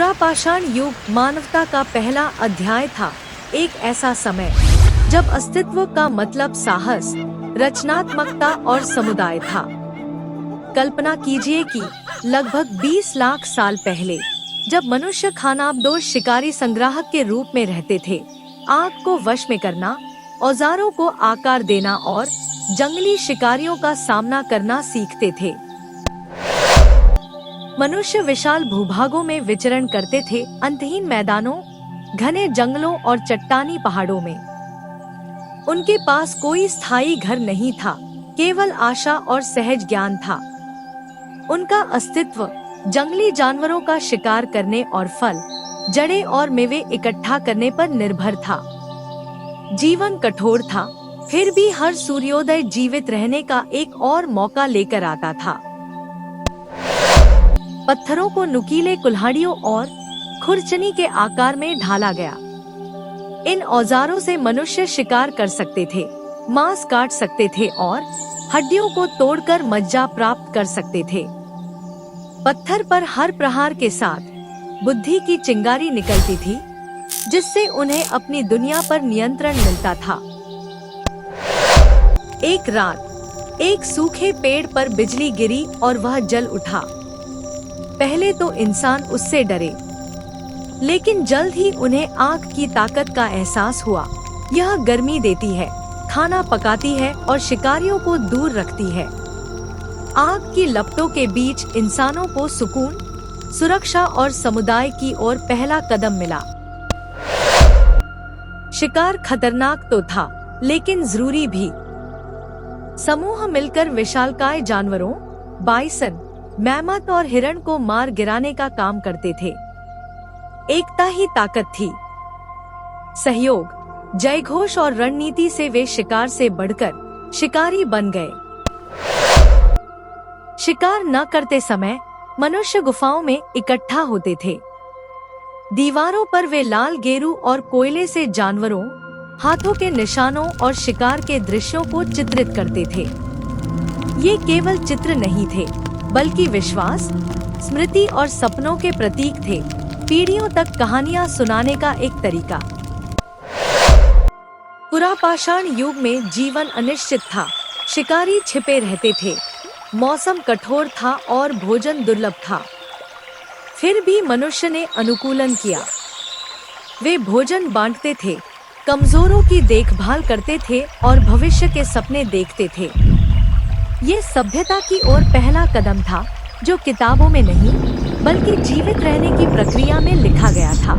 पुरापाषाण युग मानवता का पहला अध्याय था। एक ऐसा समय जब अस्तित्व का मतलब साहस, रचनात्मकता और समुदाय था। कल्पना कीजिए कि लगभग 20 लाख साल पहले जब मनुष्य खानाबदोश शिकारी संग्राहक के रूप में रहते थे, आग को वश में करना, औजारों को आकार देना और जंगली शिकारियों का सामना करना सीखते थे। मनुष्य विशाल भूभागों में विचरण करते थे, अंतहीन मैदानों, घने जंगलों और चट्टानी पहाड़ों में। उनके पास कोई स्थायी घर नहीं था, केवल आशा और सहज ज्ञान था। उनका अस्तित्व जंगली जानवरों का शिकार करने और फल, जड़ें और मेवे इकट्ठा करने पर निर्भर था। जीवन कठोर था, फिर भी हर सूर्योदय जीवित रहने का एक और मौका लेकर आता था। पत्थरों को नुकीले कुल्हाड़ियों और खुरचनी के आकार में ढाला गया। इन औजारों से मनुष्य शिकार कर सकते थे, मांस काट सकते थे और हड्डियों को तोड़कर मज्जा प्राप्त कर सकते थे। पत्थर पर हर प्रहार के साथ बुद्धि की चिंगारी निकलती थी, जिससे उन्हें अपनी दुनिया पर नियंत्रण मिलता था। एक रात एक सूखे पेड़ पर बिजली गिरी और वह जल उठा। पहले तो इंसान उससे डरे, लेकिन जल्द ही उन्हें आग की ताकत का एहसास हुआ। यह गर्मी देती है, खाना पकाती है और शिकारियों को दूर रखती है। आग की लपटों के बीच इंसानों को सुकून, सुरक्षा और समुदाय की ओर पहला कदम मिला। शिकार खतरनाक तो था, लेकिन जरूरी भी। समूह मिलकर विशालकाय जानवरों, बाइसन, मैमथ और हिरण को मार गिराने का काम करते थे। एकता ही ताकत थी। सहयोग, जयघोष और रणनीति से वे शिकार से बढ़कर शिकारी बन गए। शिकार न करते समय मनुष्य गुफाओं में इकट्ठा होते थे। दीवारों पर वे लाल गेरू और कोयले से जानवरों, हाथों के निशानों और शिकार के दृश्यों को चित्रित करते थे। ये केवल चित्र नहीं थे, बल्कि विश्वास, स्मृति और सपनों के प्रतीक थे। पीढ़ियों तक कहानियां सुनाने का एक तरीका। पुरापाषाण युग में जीवन अनिश्चित था। शिकारी छिपे रहते थे, मौसम कठोर था और भोजन दुर्लभ था। फिर भी मनुष्य ने अनुकूलन किया। वे भोजन बांटते थे, कमजोरों की देखभाल करते थे और भविष्य के सपने देखते थे। ये सभ्यता की ओर पहला कदम था, जो किताबों में नहीं, बल्कि जीवित रहने की प्रक्रिया में लिखा गया था।